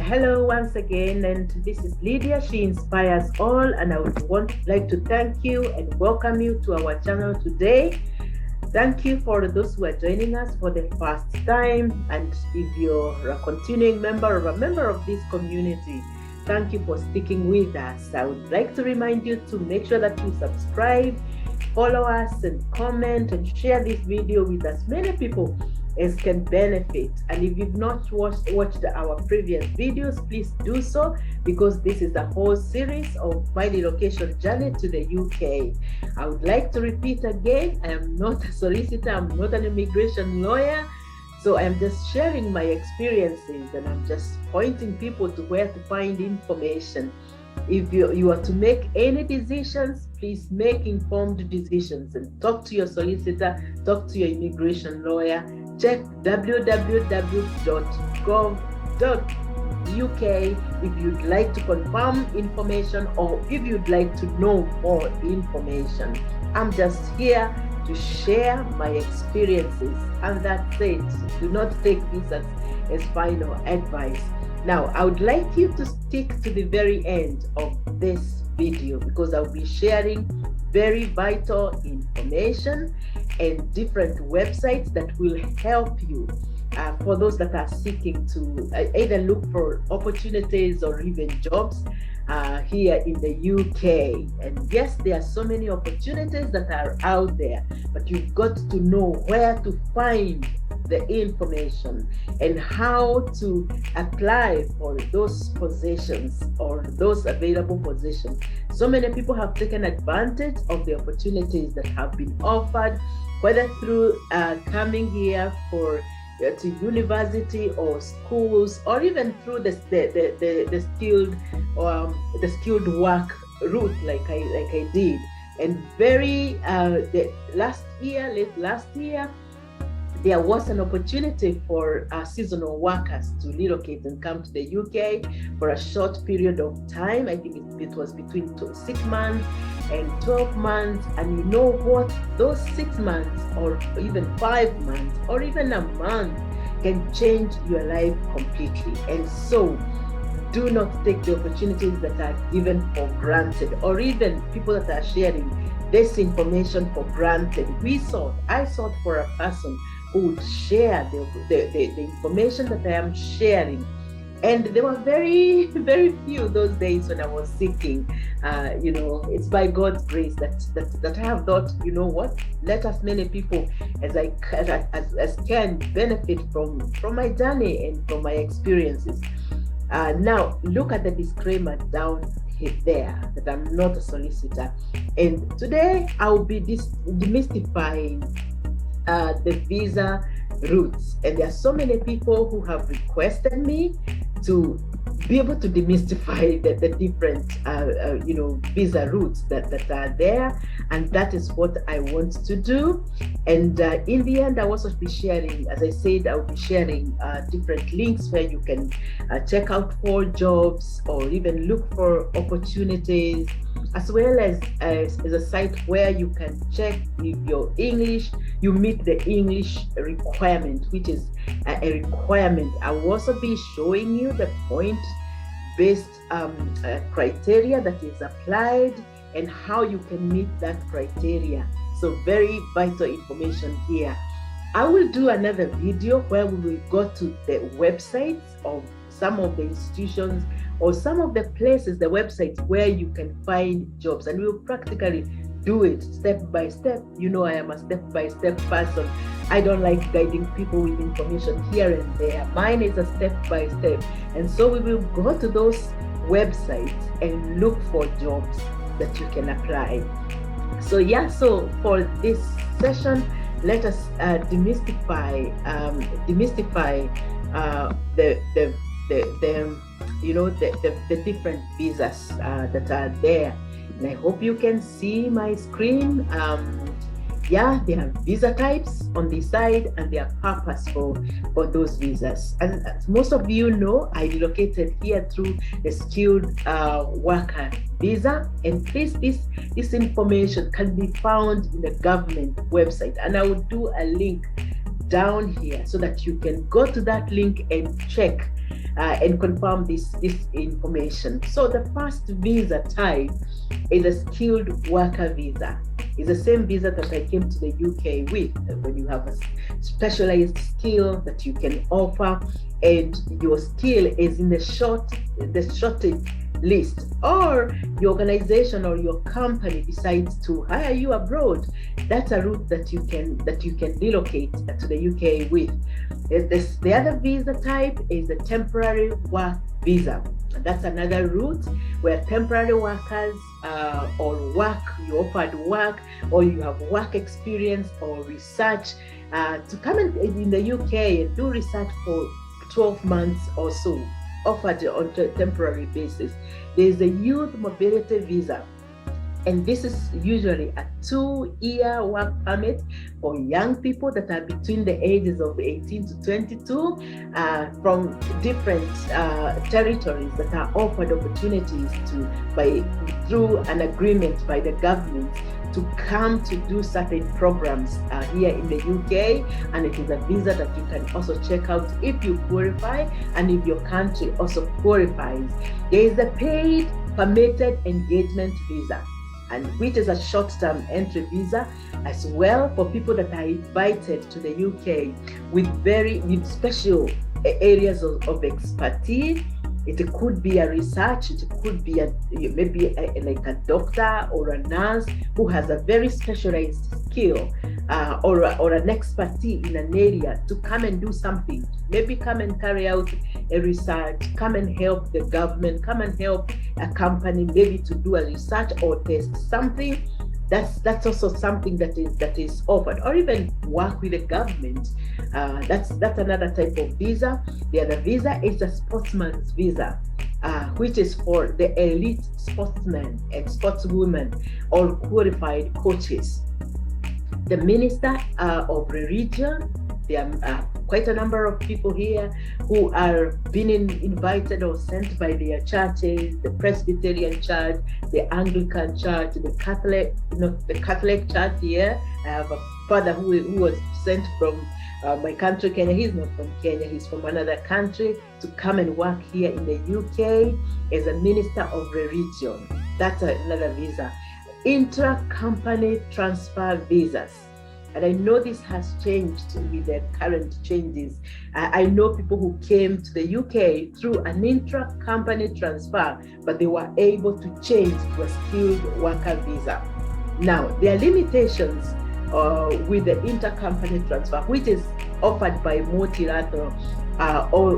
Hello once again, and this is Lydia. She inspires all, and I would like to thank you and welcome you to our channel today. Thank you for those who are joining us for the first time, and if you're a continuing member or a member of this community, thank you for sticking with us. I would like to remind you to make sure that you subscribe, follow us, and comment and share this video with as many people as can benefit. And if you've not watched our previous videos, please do so, because this is a whole series of my relocation journey to the UK. I would like to repeat again, I am not a solicitor, I'm not an immigration lawyer, so I'm just sharing my experiences, and I'm just pointing people to where to find information. If you are to make any decisions, please make informed decisions and talk to your solicitor, talk to your immigration lawyer. Check www.govt.uk if you'd like to confirm information or if you'd like to know more information. I'm just here to share my experiences, and that's it. Do not take this as final advice. Now, I would like you to stick to the very end of this video, because I'll be sharing very vital information and different websites that will help you for those that are seeking to either look for opportunities or even jobs here in the UK. And yes, there are so many opportunities that are out there, but you've got to know where to find the information and how to apply for those positions or those available positions. So many people have taken advantage of the opportunities that have been offered, whether through coming here to university or schools, or even through the skilled work route, like I did. And late last year, there was an opportunity for seasonal workers to relocate and come to the UK for a short period of time. I think it was between 6 months and 12 months. And you know what? Those 6 months or even 5 months or even a month can change your life completely. And so do not take the opportunities that are given for granted, or even people that are sharing this information for granted. I sought for a person who would share the information that I am sharing. And there were very, very few those days when I was seeking. It's by God's grace that I have thought, you know what, let as many people as can benefit from my journey and from my experiences. Now, look at the disclaimer down there that I'm not a solicitor. And today I'll be demystifying the visa routes. And there are so many people who have requested me to be able to demystify the different visa routes that are there, and that is what I want to do. And in the end, I'll also be sharing, as I said, I'll be sharing different links where you can check out for jobs or even look for opportunities, as well as a site where you can check if you meet the English requirement, which is a requirement. I will also be showing you the point-based criteria that is applied and how you can meet that criteria. So very vital information here. I will do another video where we will go to the websites of some of the institutions or some of the places, the websites where you can find jobs, and we'll practically do it step by step. You know, I am a step-by-step person. I don't like guiding people with information here and there. Mine is a step-by-step. And so we will go to those websites and look for jobs that you can apply. So yeah, so for this session, let us demystify the different visas that are there. And I hope you can see my screen. There are visa types on the side, and they are purposeful for those visas. And as most of you know, I relocated here through the skilled worker visa. And please, this information can be found in the government website. And I will do a link down here so that you can go to that link and check and confirm this information. So the first visa type is a skilled worker visa. It's the same visa that I came to the UK with, when you have a specialized skill that you can offer, and your skill is in the shortage list, or your organization or your company decides to hire you abroad. That's a route that you can relocate to the UK with. The other visa type is the temporary work visa. That's another route where temporary workers or you offered work, or you have work experience or research to come in the UK and do research for 12 months or so, offered on a temporary basis. There is a youth mobility visa, and this is usually a 2-year work permit for young people that are between the ages of 18 to 22 from different territories that are offered opportunities through an agreement by the government to come to do certain programs here in the UK, and it is a visa that you can also check out if you qualify and if your country also qualifies. There is a paid permitted engagement visa, and which is a short-term entry visa as well for people that are invited to the UK with special areas of expertise. It could be a research, it could be like a doctor or a nurse who has a very specialized skill or an expertise in an area to come and do something. Maybe come and carry out a research, come and help the government, come and help a company maybe to do a research or test something. That's also something that is offered, or even work with the government. That's another type of visa. The other visa is a sportsman's visa, which is for the elite sportsmen and sportswomen or qualified coaches. The minister of religion, there are quite a number of people here who are being invited or sent by their churches, the Presbyterian Church, the Anglican Church, the Catholic Church here. I have a father who was sent from my country, Kenya. He's not from Kenya, he's from another country, to come and work here in the UK as a minister of religion. That's another visa. Intra-company transfer visas. And I know this has changed with the current changes. I know people who came to the UK through an intra-company transfer, but they were able to change to a skilled worker visa. Now, there are limitations with the intercompany transfer, which is offered by multilateral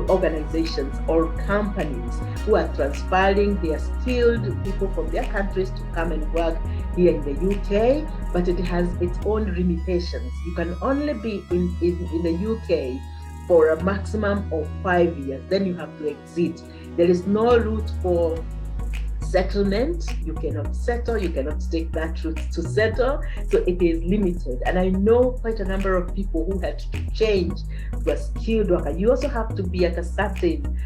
organizations or companies who are transferring their skilled people from their countries to come and work here in the UK, but it has its own limitations. You can only be in the UK for a maximum of 5 years, then you have to exit. There is no route for settlement. You cannot settle, you cannot take that route to settle, so it is limited. And I know quite a number of people who had to change to a skilled worker. You also have to be at a certain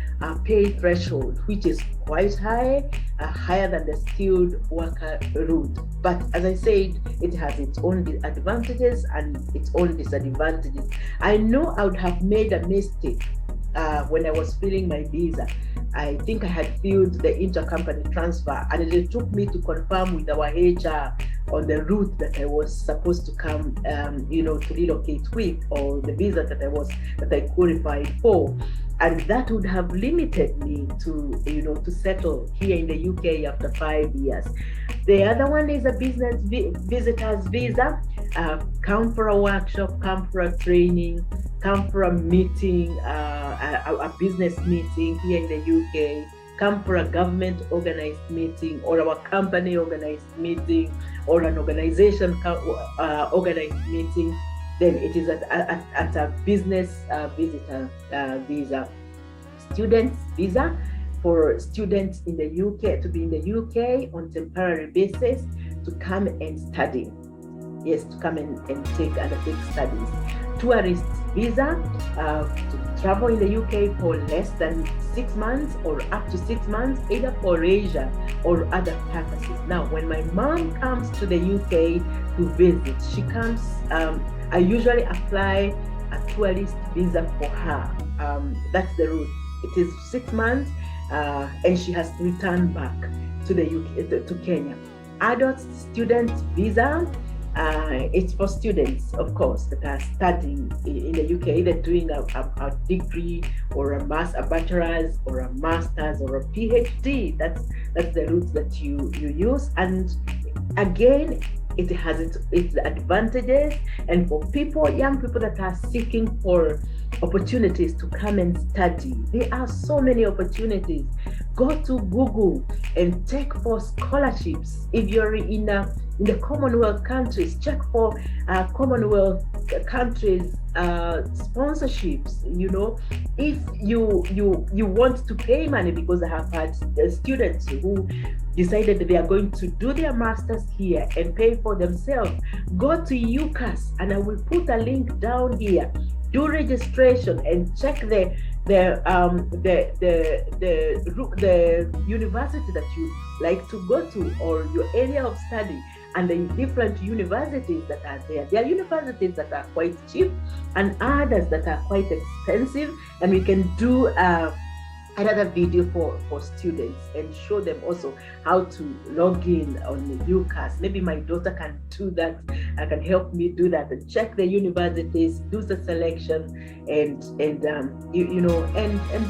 pay threshold, which is quite high, higher than the skilled worker route. But as I said, it has its own advantages and its own disadvantages. I know I would have made a mistake when I was filling my visa. I think I had filled the intercompany transfer, and it took me to confirm with our HR on the route that I was supposed to come, to relocate with, or the visa that I qualified for, and that would have limited me to settle here in the UK after 5 years. The other one is a business visitor's visa. Come for a workshop, come for a training, come for a meeting, a business meeting here in the UK, come for a government organized meeting, or our company organized meeting, or an organization organized meeting, then it is at a business visitor visa. Students visa for students in the UK to be in the UK on temporary basis to come and study. Yes, to come and undertake studies. Tourist visa to travel in the UK for less than 6 months or up to 6 months, either for leisure or other purposes. Now, when my mom comes to the UK to visit, she comes, I usually apply a tourist visa for her. That's the route. it is 6 months, and she has to return back to the UK, to Kenya. Adult student visa, it's for students, of course, that are studying in the UK, either doing a degree or a bachelor's or a master's or a PhD. That's the route that you use. And again, it has its advantages. And for young people that are seeking for opportunities to come and study, there are so many opportunities. Go to Google and check for scholarships. If you're in the Commonwealth countries, check for Commonwealth countries sponsorships. If you want to pay money, because I have had students who decided that they are going to do their masters here and pay for themselves, go to UCAS, and I will put a link down here. Do registration and check the university that you like to go to, or your area of study, and the different universities that are there. There are universities that are quite cheap and others that are quite expensive, and we can do another video for students and show them also how to log in on the UCAS. Maybe my daughter can do that. Can help me do that and check the universities, do the selection, and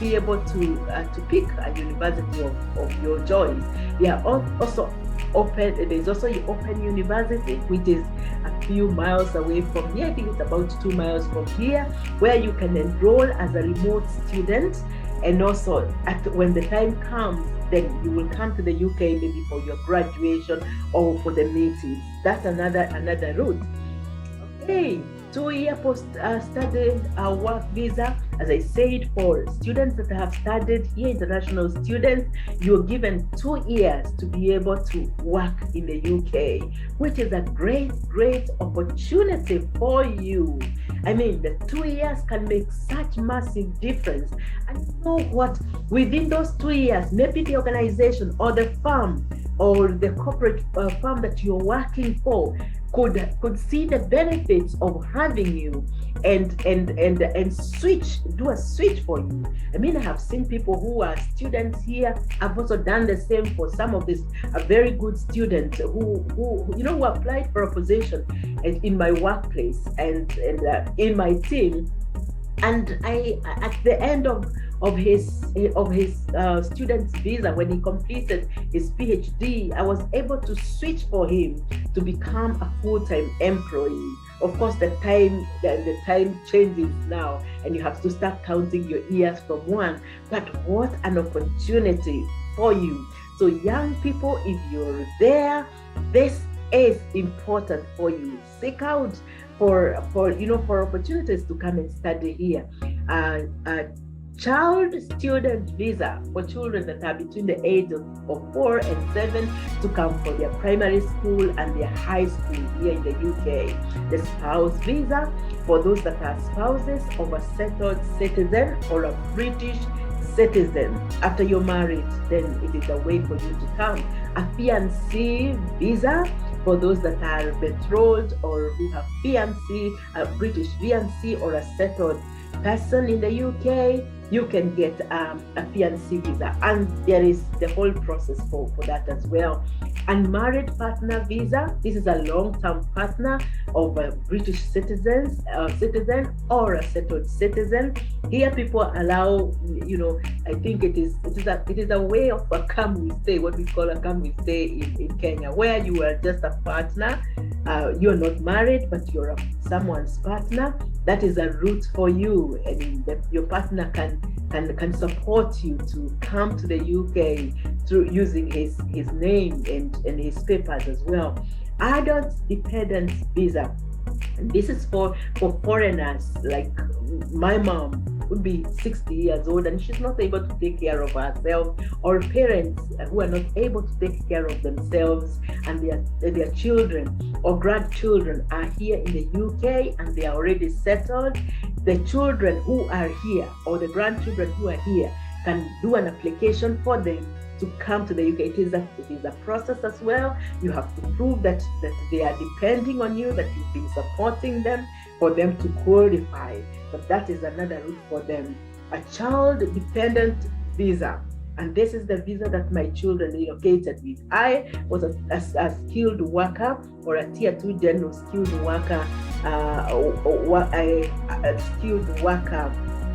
be able to pick a university of your choice. They are also open. There's also the Open University, which is a few miles away from here. I think it's about 2 miles from here, where you can enroll as a remote student. And also, when the time comes, then you will come to the UK maybe for your graduation or for the meetings. That's another route. Okay, 2-year post-study work visa. As I said, for students that have studied here, international students, you're given 2 years to be able to work in the UK, which is a great opportunity for you. I mean, the 2 years can make such massive difference. And you know what? Within those 2 years, maybe the organization or the firm or the corporate firm that you're working for could see the benefits of having you and do a switch for you. I mean, I have seen people who are students here. I've also done the same for some of these very good students who applied for a position in my workplace and in my team. And I, at the end of his student's visa, when he completed his PhD, I was able to switch for him to become a full-time employee. Of course, the time changes now, and you have to start counting your years from one. But what an opportunity for you! So, young people, if you're there, this is important for you. Seek out for opportunities to come and study here. Child student visa for children that are between the age of 4 and 7 to come for their primary school and their high school here in the UK. The spouse visa for those that are spouses of a settled citizen or a British citizen. After you're married, then it is a way for you to come. A fiancé visa for those that are betrothed or who have fiancé, a British fiancé or a settled person in the UK. You can get a fiancé visa, and there is the whole process for that as well. Unmarried partner visa. This is a long-term partner of a British citizen or a settled citizen. Here, people allow, I think it is a way of a come we stay, what we call a come we stay in Kenya, where you are just a partner. You're not married, but you're someone's partner. That is a route for you, and your partner can support you to come to the UK through using his name and his papers as well. Adult dependent visa. And this is for foreigners. Like my mom would be 60 years old and she's not able to take care of herself, or parents who are not able to take care of themselves and their children or grandchildren are here in the UK and they are already settled. The children who are here or the grandchildren who are here can do an application for them to come to the UK. It is a process as well. You have to prove that they are depending on you, that you've been supporting them for them to qualify. But that is another route for them. a child-dependent visa. And this is the visa that my children relocated with. I was a skilled worker, or a tier 2 general skilled worker, a skilled worker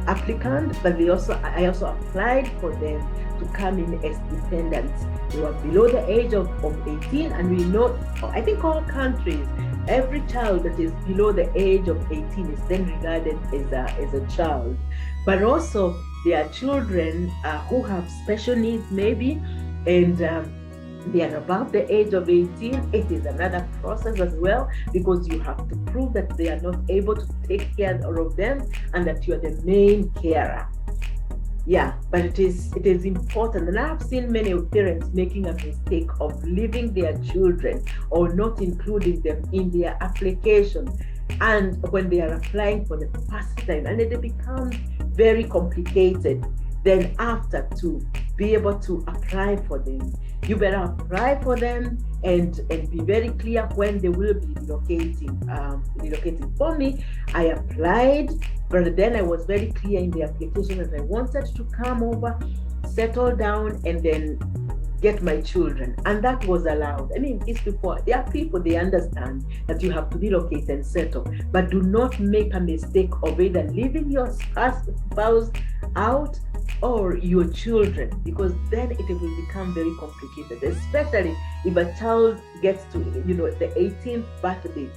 applicant, but I also applied for them to come in as dependents. They were below the age of 18, and we know, I think all countries, every child that is below the age of 18 is then regarded as a child. But also there are children who have special needs maybe, and they are above the age of 18. It is another process as well, because you have to prove that they are not able to take care of them and that you are the main carer. Yeah, but it is important. And I've seen many parents making a mistake of leaving their children or not including them in their application, and when they are applying for the first time, and it becomes very complicated then after to be able to apply for them. You better apply for them and be very clear when they will be relocating. For me, I applied, but then I was very clear in the application that I wanted to come over, settle down, and then get my children, and that was allowed. I mean, it's before. There are people, they understand that you have to relocate and settle, but do not make a mistake of either leaving your spouse out or your children, because then it will become very complicated, especially if a child gets to the 18th birthday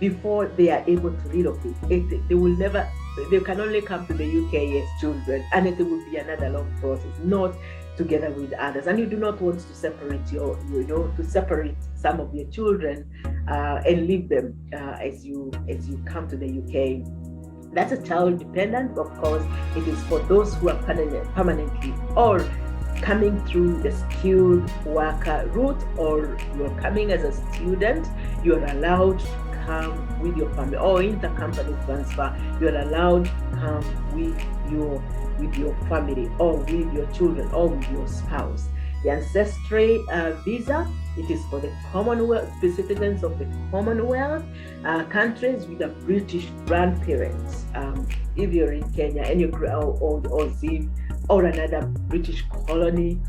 before they are able to relocate. They can only come to the UK as children, and it will be another long process, not together with others. And you do not want to separate separate some of your children and leave them as you come to the UK. That's a child dependent. Of course, it is for those who are permanently or coming through the skilled worker route, or you're coming as a student. You're allowed to come with your family, or inter-company transfer. You're allowed to come with your family, or with your children, or with your spouse. The Ancestry Visa, it is for the Commonwealth, the citizens of the Commonwealth countries with a British grandparents. If you're in Kenya and or Zim or another British colony,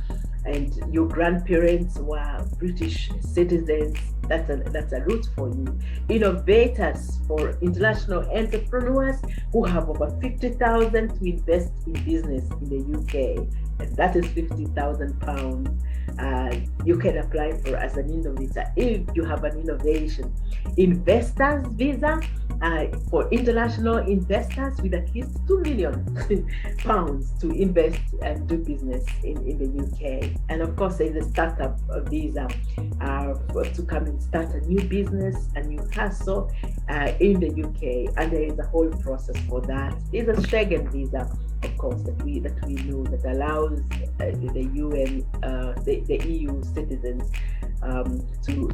and your grandparents were British citizens, that's a route for you. Innovators, for international entrepreneurs who have over 50,000 to invest in business in the UK, and that is £50,000. You can apply for as an innovator if you have an innovation. Investors visa, for international investors with at least £2 million to invest and do business in the UK. And of course, there's a startup visa to come and start a new business, a new hustle in the UK, and there is a whole process for that. There's a Schengen visa, of course, that we know, that allows the UN, the EU citizens to.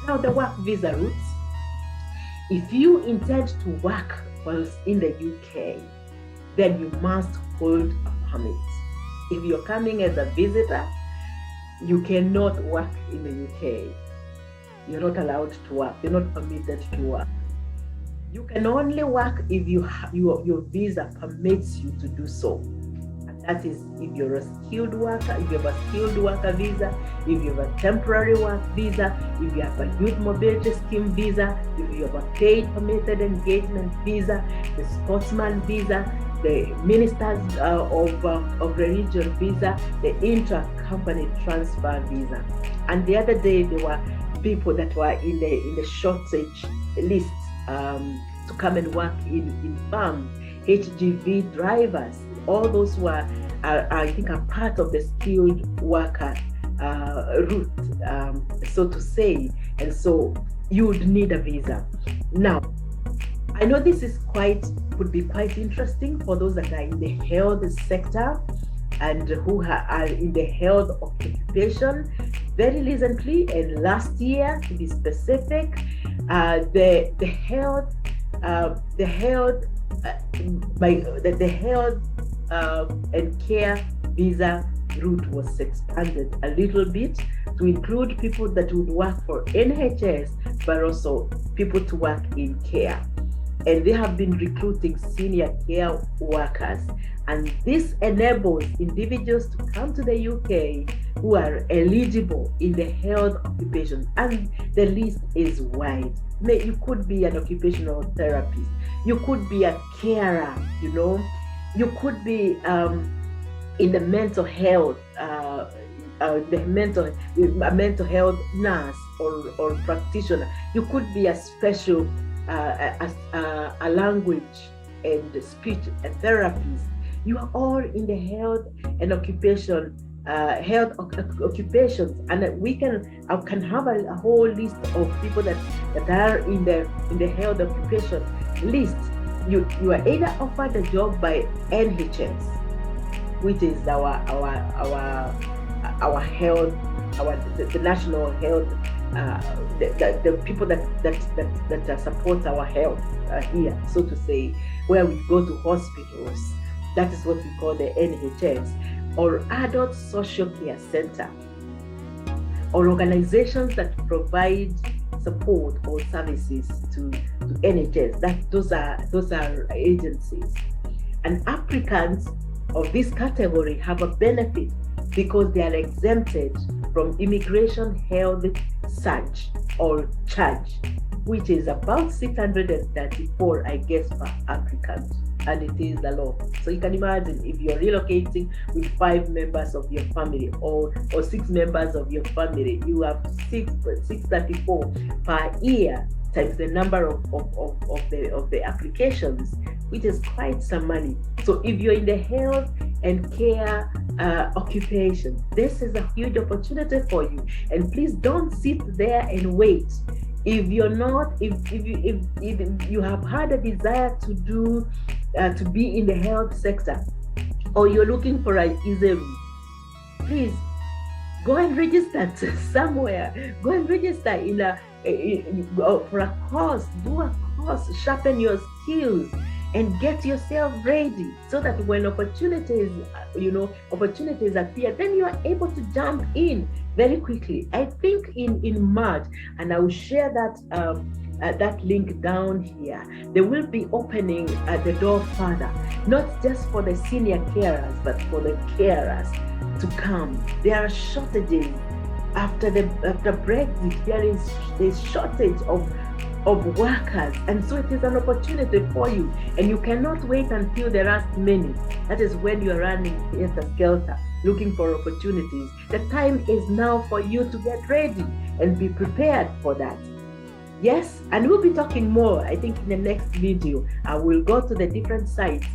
Now, the work visa routes. If you intend to work whilst in the UK, then you must hold a permit. If you're coming as a visitor, you cannot work in the UK. You're not allowed to work. You're not permitted to work. You can only work if your visa permits you to do so. And that is if you're a skilled worker, if you have a skilled worker visa, if you have a temporary work visa, if you have a youth mobility scheme visa, if you have a paid permitted engagement visa, the sportsman visa, the ministers of religion visa, the intra-company transfer visa. And the other day there were people that were in the shortage list to come and work in farms, HGV drivers, all those who are I think are part of the skilled worker route, so to say. And so you would need a visa. Now, I know this is would be quite interesting for those that are in the health sector and who are in the health occupation. Very recently, and last year to be specific, the health and care visa route was expanded a little bit to include people that would work for NHS, but also people to work in care. and they have been recruiting senior care workers. And this enables individuals to come to the UK who are eligible in the health occupation. And the list is wide. You could be an occupational therapist. You could be a carer, You could be in the mental health, a mental health nurse or practitioner. You could be a special a language and speech therapist. You are all in the health and occupation, occupations, and I can have a whole list of people that are in the health occupation list. You are either offered a job by NHS, which is our health, the national health, the people that support our health here, so to say, where we go to hospitals. That is what we call the NHS, or adult social care center, or organizations that provide support or services to NHS. Those are agencies. And applicants of this category have a benefit because they are exempted from immigration health search or charge, which is about 634, I guess, per applicant. And it is the law. So you can imagine if you're relocating with 5 members of your family or 6 members of your family, you have 634 per year times the number of the applications, which is quite some money. So if you're in the health and care occupation, this is a huge opportunity for you. And please don't sit there and wait. If you're not, if you have had a desire to do to be in the health sector, or you're looking for an easy route, please go and register somewhere. Go and register for a course. Do a course, sharpen your skills, and get yourself ready so that when opportunities appear, then you are able to jump in very quickly. I think in March, and I will share that link down here, they will be opening the door further, not just for the senior carers, but for the carers to come. There are shortages after Brexit. There is shortage of workers, and so it is an opportunity for you, and you cannot wait until the last minute. That is when you are running helter-skelter looking for opportunities. The time is now for you to get ready and be prepared for that. Yes, and we'll be talking more, I think, in the next video. I will go to the different sites,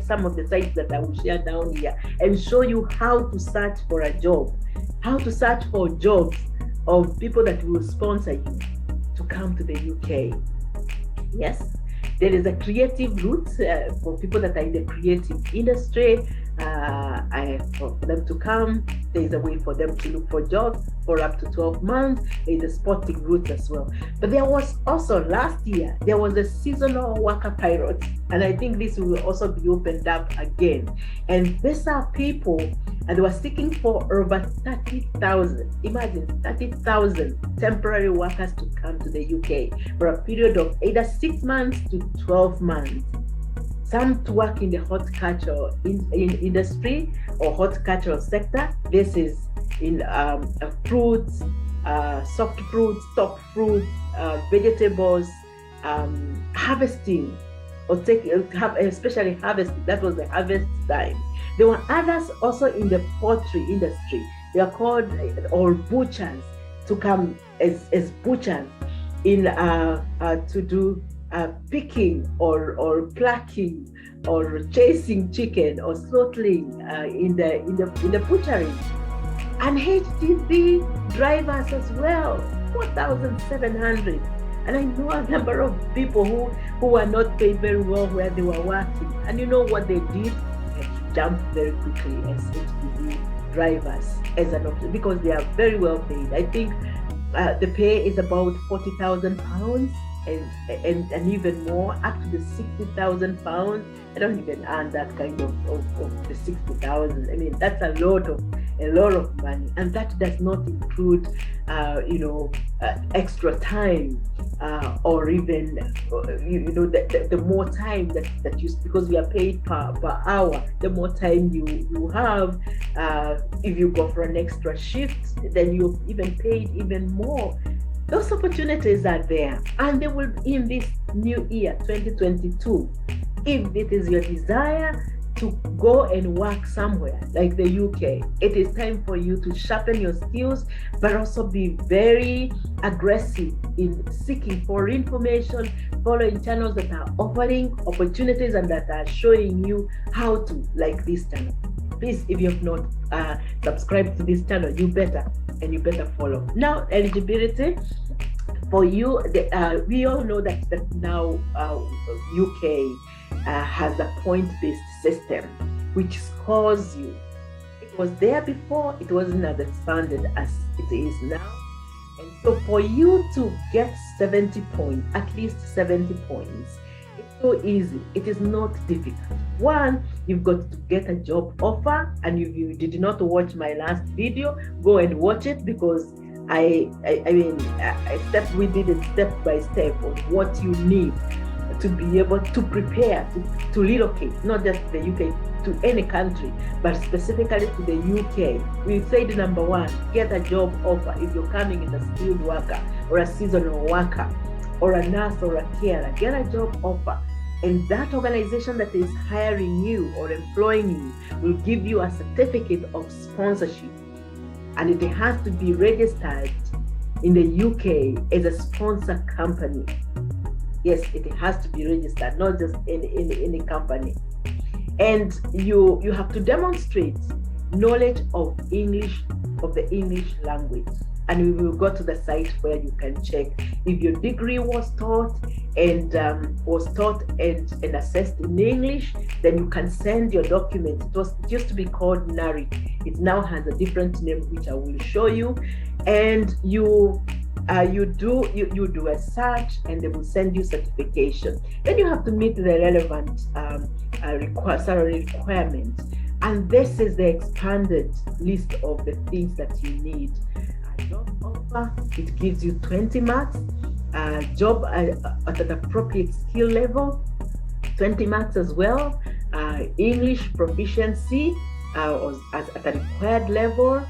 some of the sites that I will share down here, and show you how to search for a job, how to search for jobs of people that will sponsor you to come to the UK. Yes, there is a creative route for people that are in the creative industry. For them to come, there is a way for them to look for jobs for up to 12 months. There is a sporting route as well. But there was also last year, there was a seasonal worker pilot, and I think this will also be opened up again. And these are people, and they were seeking for over 30,000. Imagine 30,000 temporary workers to come to the UK for a period of either 6 months to 12 months. Some to work in the horticulture industry or horticultural sector. This is in fruits, soft fruits, top fruits, vegetables, harvesting, or especially harvesting. That was the harvest time. There were others also in the poultry industry. They are called or butchers, to come as butchers in to do picking or plucking or chasing chicken or slaughtering in the butchery. And HGV drivers as well, 4,700. And I know a number of people who were not paid very well where they were working. And you know what they did? They jumped very quickly as HGV drivers as an option because they are very well paid. I think the pay is about £40,000 and even more, up to the £60,000. I don't even earn that kind of the 60,000. I mean, that's a lot of a lot of money, and that does not include extra time, or even the more time that you, because we are paid per hour, the more time you have, if you go for an extra shift, then you're even paid even more. Those opportunities are there, and they will, in this new year 2022, if it is your desire to go and work somewhere like the UK, it is time for you to sharpen your skills, but also be very aggressive in seeking for information, following channels that are offering opportunities and that are showing you how to, like this channel. Please, if you have not subscribed to this channel, you better follow. Now, eligibility for you, we all know that now UK has a point-based system which scores you. It was there before, it wasn't as expanded as it is now. And so for you to get 70 points, at least 70 points, it's so easy. It is not difficult. One, you've got to get a job offer, and if you did not watch my last video, go and watch it, because we did it step by step of what you need to be able to prepare to relocate, not just the UK, to any country, but specifically to the UK. We said number one, get a job offer if you're coming as a skilled worker or a seasonal worker or a nurse or a carer. Get a job offer, and that organization that is hiring you or employing you will give you a certificate of sponsorship, and it has to be registered in the UK as a sponsor company. Yes, it has to be registered, not just any company. And you have to demonstrate knowledge of English, of the English language. And we will go to the site where you can check if your degree was taught and assessed in English. Then you can send your documents. It used to be called NARI. It now has a different name, which I will show you. And you do a search, and they will send you certification. Then you have to meet the relevant salary requirements, and this is the expanded list of the things that you need. A job offer, it gives you 20 marks. Job at an appropriate skill level, 20 marks as well. English proficiency at a required level,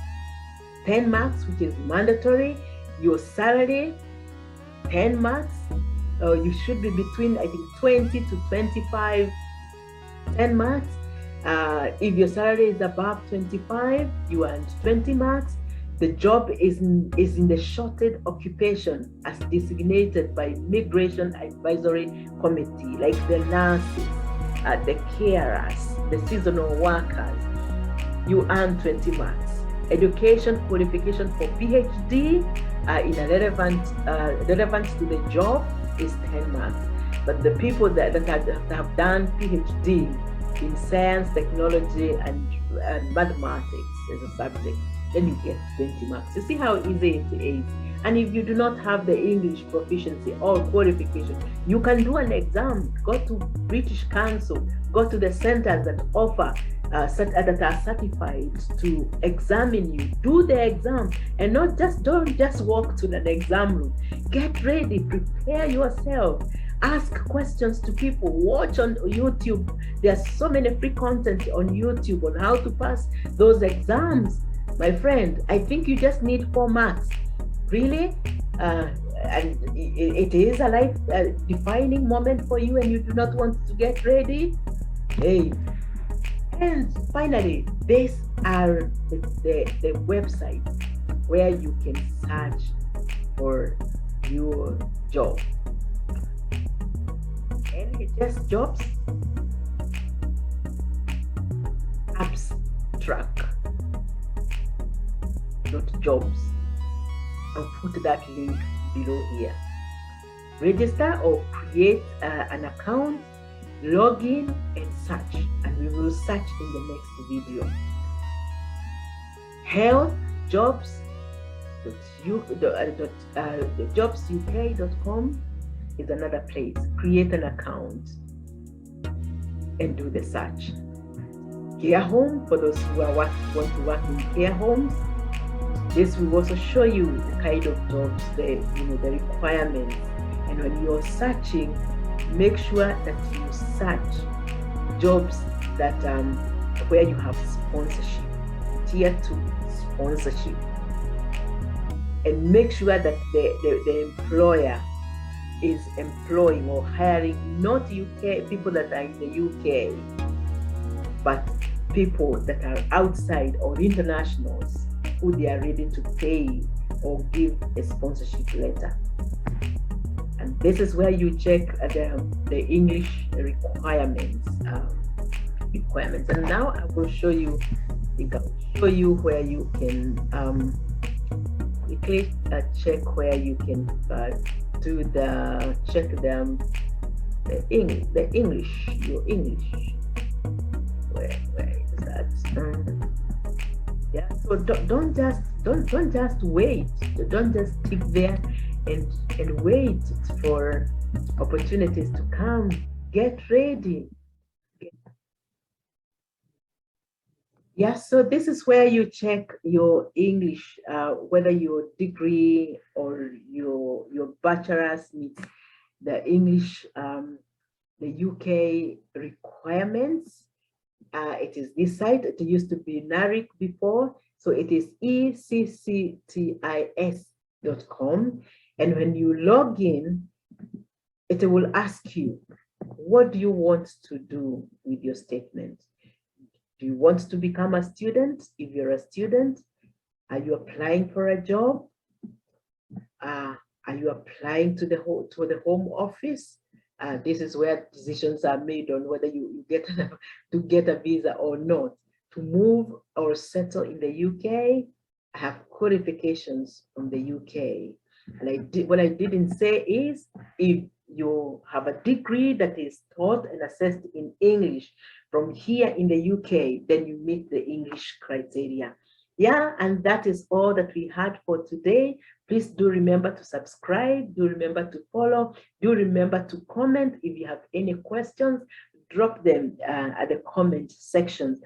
10 marks, which is mandatory. Your salary, 10 marks. You should be between, I think, 20 to 25, 10 marks. If your salary is above 25, you earn 20 marks. The job is in the shorted occupation as designated by Migration Advisory Committee, like the nurses, the carers, the seasonal workers. You earn 20 marks. Education qualification for PhD in a relevant to the job is 10 marks. But the people that have done PhD in science, technology, and mathematics as a subject, then you get 20 marks. You see how easy it is. And if you do not have the English proficiency or qualification, you can do an exam. Go to British Council, go to the centers that offer that are certified to examine you. Do the exam, and don't just walk to an exam room. Get ready, prepare yourself, ask questions to people, watch on YouTube. There's so many free content on YouTube on how to pass those exams. My friend, I think you just need 4 marks. Really? And it is a life defining moment for you, and you do not want to get ready. Hey. And finally, these are the websites where you can search for your job. NHS jobs, abstract.jobs. I'll put that link below here. Register or create an account, log in and search, and we will search in the next video. health.jobsuk.com is another place. Create an account and do the search. care home for those who want to work in care homes. This will also show you the kind of jobs, the requirements, and when you're searching, make sure that you search jobs that where you have sponsorship, tier 2 sponsorship, and make sure that the employer is employing or hiring not UK people that are in the UK, but people that are outside or internationals who they are ready to pay or give a sponsorship letter. And this is where you check the English requirements. And now I will show you. Where you can quickly check where you can do check the English, your English. Where is that? Yeah. So don't just wait. Don't just sit there and wait for opportunities to come. Get ready. Yeah, so this is where you check your English, whether your degree or your bachelor's meets the English, the UK requirements. It is this site. It used to be NARIC before, so it is ecctis.com. And when you log in, it will ask you, what do you want to do with your statement? Do you want to become a student? If you're a student, are you applying for a job? Are you applying to the home office? This is where decisions are made on whether you get to get a visa or not. To move or settle in the UK, I have qualifications from the UK. And what I didn't say is, if you have a degree that is taught and assessed in English from here in the UK, then you meet the English criteria. Yeah, and that is all that we had for today. Please do remember to subscribe, do remember to follow, do remember to comment. If you have any questions, drop them at the comment section.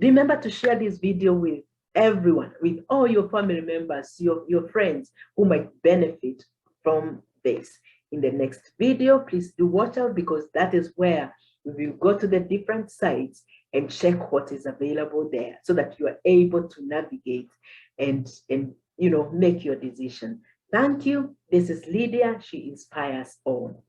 Remember to share this video with everyone, with all your family members, your friends who might benefit from this. In the next video, please do watch out, because that is where we will go to the different sites and check what is available there, so that you are able to navigate and make your decision. Thank you. This is Lydia. She inspires all.